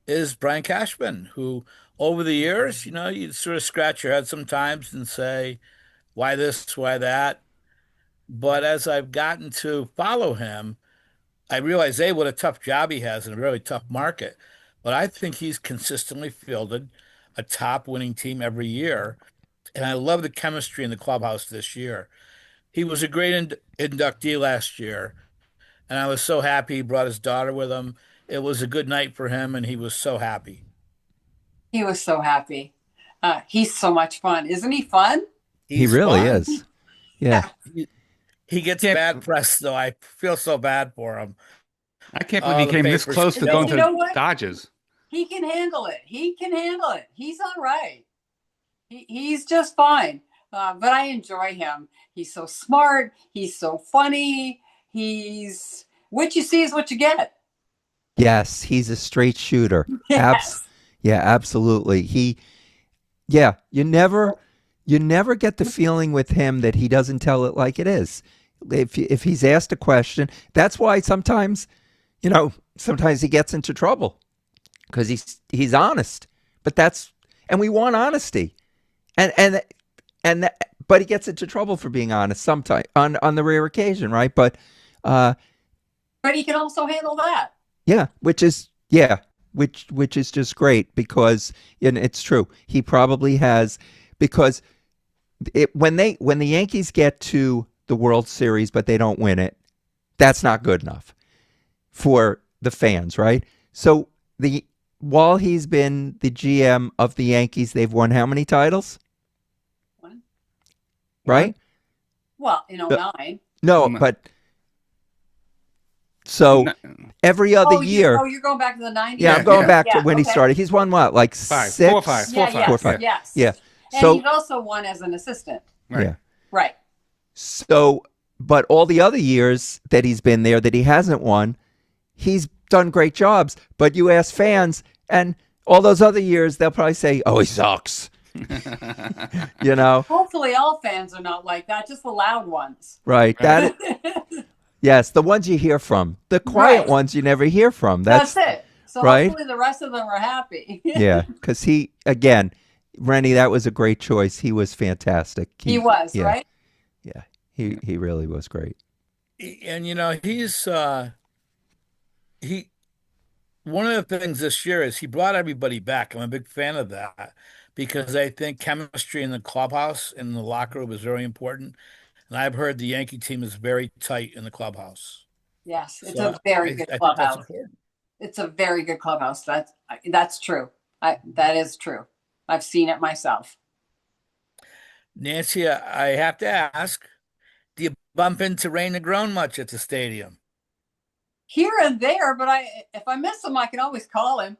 is Brian Cashman, who over the years, you sort of scratch your head sometimes and say, why this, why that? But as I've gotten to follow him, I realize, A, what a tough job he has in a really tough market. But I think he's consistently fielded a top winning team every year. And I love the chemistry in the clubhouse this year. He was a great inductee last year. And I was so happy he brought his daughter with him. It was a good night for him, and he was so happy. He was so happy. He's so much fun. Isn't he fun? He He's really fun. is. Yeah. He gets Can't, bad press, though. I feel so bad for him. I can't believe he The came this papers close to kill going You him. to know what? Dodgers. He can handle it. He can handle it. He's all right. He's just fine. But I enjoy him. He's so smart. He's so funny. He's what you see is what you get. Yes, he's a straight shooter. Yes. Yeah, absolutely. Yeah, you never get the feeling with him that he doesn't tell it like it is. If he's asked a question, that's why sometimes he gets into trouble because he's honest. But and we want honesty. But he gets into trouble for being honest sometimes on the rare occasion, right? But But he can also handle that. yeah, which is just great because and it's true. He probably has because when the Yankees get to the World Series but they don't win it, that's not good enough for the fans, right? So while he's been the GM of the Yankees, they've won how many titles? One. Right? Well, in 09. No, but so every other year. You're going back to the 90s? Yeah, I'm going yeah. back to when he started. He's won what, like Five. six? 4 or 5. 4 or 5. 4 or 5. Yes. Yeah. And So he's also won as an assistant. Right. yeah. Right. So, but all the other years that he's been there that he hasn't won, he's done great jobs. But you ask fans, and all those other years, they'll probably say, "Oh, he sucks." Hopefully all fans are not like that, just the loud ones. Right? That yes, the ones you hear from, the quiet Right. ones you never hear from. That's it. So right? hopefully the rest of them are happy. Yeah, because Rennie, that was a great choice. He was fantastic. He was, yeah, right? Yeah, he really was great. And he one of the things this year is he brought everybody back. I'm a big fan of that because I think chemistry in the clubhouse and the locker room is very important. and I've heard the Yankee team is very tight in the clubhouse. Yes, it's So a very good I think that's clubhouse. important. It's a very good clubhouse. That's true. That is true. I've seen it myself. Nancy, I have to ask, do you bump into Ray Negron much at the stadium? Here and there, but if I miss him, I can always call him.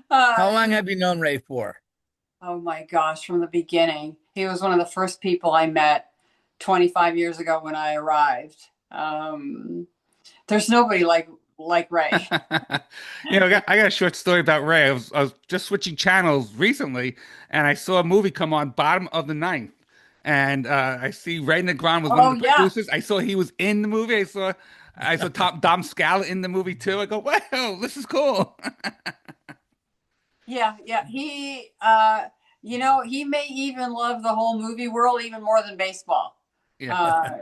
How long have you known Ray for? Oh my gosh, from the beginning. He was one of the first people I met 25 years ago when I arrived. There's nobody like Ray. I got a short story about Ray. I was just switching channels recently, and I saw a movie come on bottom of the ninth, and I see Ray Negron was one Oh of the yeah. producers. I saw he was in the movie. I saw Top Dom Scala in the movie too. I go, wow, this is cool. Yeah. He he may even love the whole movie world even more than baseball. Yeah.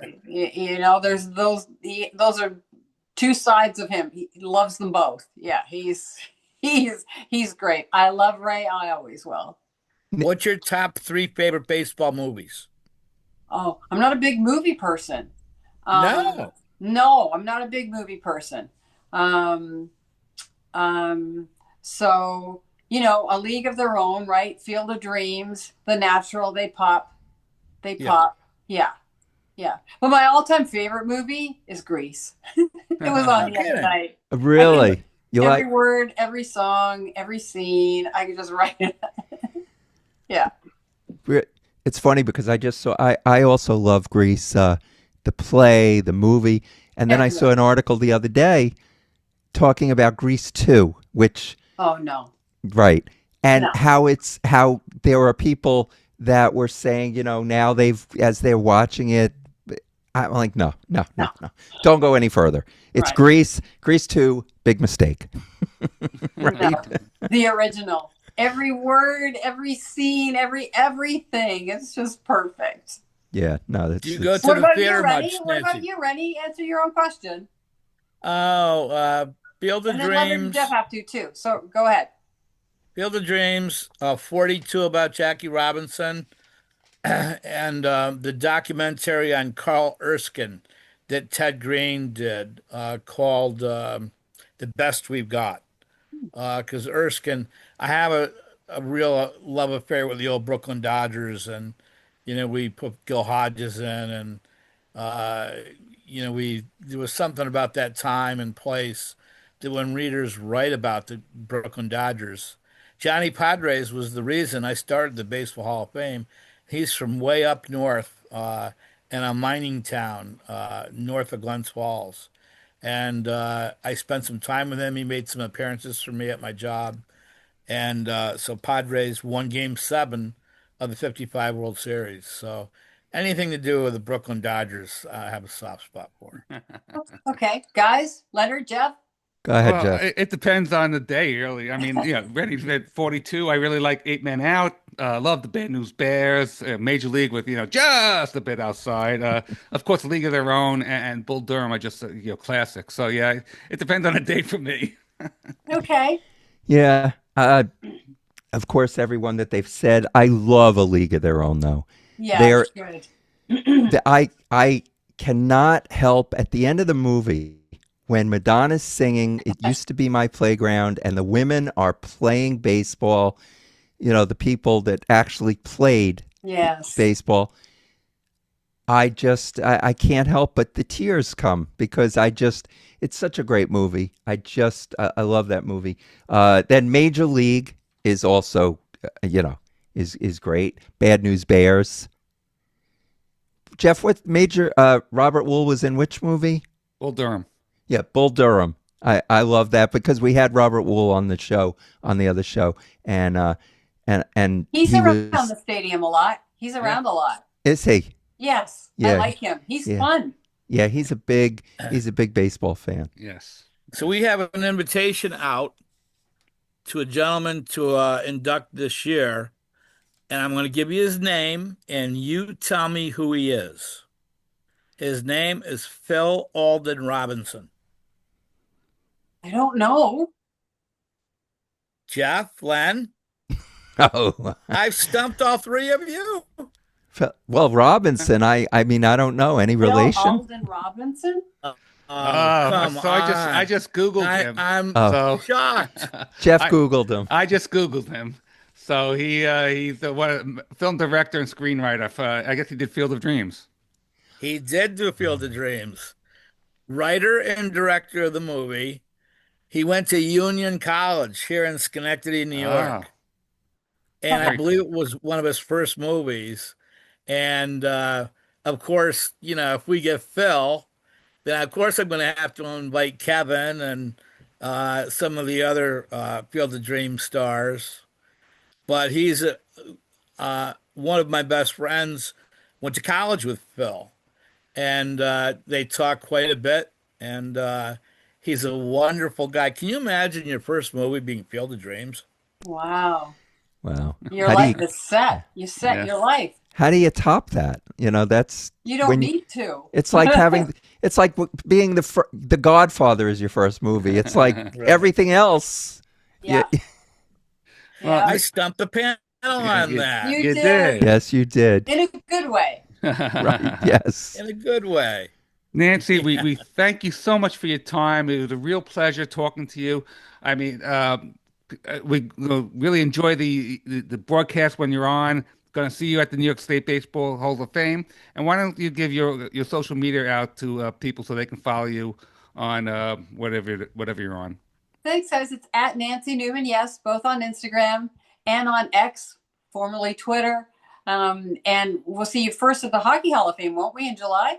There's those are two sides of him. He loves them both. Yeah, he's great. I love Ray. I always will. What's your top 3 favorite baseball movies? Oh, I'm not a big movie person. No. No, I'm not a big movie person. Um, so A League of Their Own, right? Field of Dreams, The Natural, they pop. They Yeah. pop. Yeah. Yeah. But my all-time favorite movie is Grease. It was on the other kidding. night. Really? You Every like? word, every song, every scene, I could just write it. Yeah. It's funny because I just saw. I also love Grease, the play, the movie, and then I saw an article the other day talking about Grease 2, which Oh no. right, and No. how there are people that were saying, now as they're watching it, I'm like, no, don't go any further. It's Right. Grease 2, big mistake. Right? No. The original. Every word, every scene, everything. It's just perfect. Yeah, no, that's Do you go to What the about you, theater Rennie? much, What about Nancy? you, Rennie? Answer your own question. Oh, Field of And then Leonard and Dreams. Jeff have to too. So go ahead. Field of Dreams, 42 about Jackie Robinson, and the documentary on Carl Erskine that Ted Green did called The Best We've Got. Because Erskine, I have a real love affair with the old Brooklyn Dodgers, and we put Gil Hodges in, and uh, there was something about that time and place that when readers write about the Brooklyn Dodgers, Johnny Padres was the reason I started the Baseball Hall of Fame. He's from way up north in a mining town north of Glens Falls. And I spent some time with him. He made some appearances for me at my job. And so Padres won Game 7 of the 55 World Series. So anything to do with the Brooklyn Dodgers, I have a soft spot for. Okay, guys, Leonard, Jeff. Go ahead, Well, Jeff. it depends on the day, really. I mean, Rennie's at 42. I really like 8 Men Out. Love the Bad News Bears. Major League with, just a bit outside. Of course, League of Their Own and Bull Durham are just, classic. So, yeah, it depends on the day for me. Okay. Yeah. Of course, everyone that they've said, I love A League of Their Own, though. Yeah, They're, it's good. I cannot help at the end of the movie when Madonna's singing "It Used to Be My Playground" and the women are playing baseball. The people that actually played Yes. baseball. I can't help but the tears come because it's such a great movie. I love that movie. Then Major League is also, is great. Bad News Bears. Jeff, what Robert Wool was in which movie? Bull Durham. Yeah, Bull Durham. I love that because we had Robert Wool on the other show, and He's he around was, the stadium a lot. He's around a lot. is he? Yes. Yeah. I like him. He's Yeah. fun. Yeah, he's a big baseball fan. Yes. So we have an invitation out to a gentleman to induct this year, and I'm going to give you his name, and you tell me who he is. His name is Phil Alden Robinson. I don't know. Jeff, Len, Oh, I've stumped all 3 of you. Well, Robinson, I mean, I don't know any Phil relation. Alden Robinson? Oh, Oh, come so on. I just Googled him. I'm Oh. shocked. Jeff I- Googled him. I just Googled him. So he's the film director and screenwriter for, I guess he did Field of Dreams. He did do Field of Dreams. Writer and director of the movie. He went to Union College here in Schenectady, New Oh, York. And I very believe cool. it was one of his first movies. And of course, if we get Phil, then of course I'm going to have to invite Kevin and some of the other Field of Dreams stars. But he's one of my best friends. Went to college with Phil, and they talk quite a bit. And he's a wonderful guy. Can you imagine your first movie being Field of Dreams? Wow. Wow. Your How do life you, is set. You set Yeah. your life. how do you top that? That's You don't when need to. it's like it's like being the Godfather is your first movie. It's like everything else. Yeah. Well, I stumped the panel on that You You did. did. Yes, you did. In a good way. Right. Yes. in a good way. Nancy, we thank you so much for your time. It was a real pleasure talking to you. I mean, we really enjoy the broadcast when you're on. Going to see you at the New York State Baseball Hall of Fame. And why don't you give your social media out to people so they can follow you on whatever you're on. Thanks, guys. It's at Nancy Newman. Yes, both on Instagram and on X, formerly Twitter. And we'll see you first at the Hockey Hall of Fame, won't we, in July?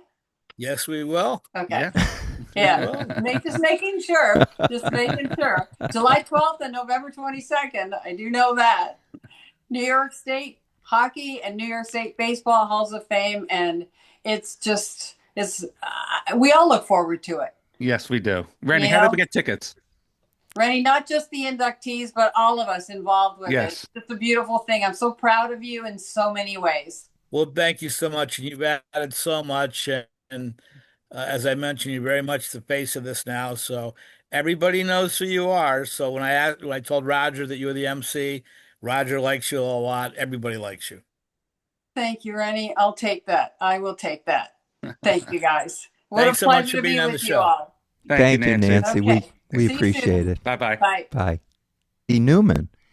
Yes, we will. Okay. Yeah. Yeah. Just making sure. Just making sure. July 12th and November 22nd. I do know that. New York State Hockey and New York State Baseball Halls of Fame. And it's we all look forward to it. Yes, we do. Randy, You how know? did we get tickets? Rennie, not just the inductees, but all of us involved with Yes. it. It's a beautiful thing. I'm so proud of you in so many ways. Well, thank you so much. You've added so much. And as I mentioned, you're very much the face of this now. So everybody knows who you are. So when I told Roger that you were the MC, Roger likes you a lot. Everybody likes you. Thank you, Rennie. I'll take that. I will take that. Thank you, guys. What Thanks a so much pleasure for to being be on the with you show. all. Thank you, Nancy. Okay. We See you appreciate soon. it. Bye-bye. Bye. Bye. Newman.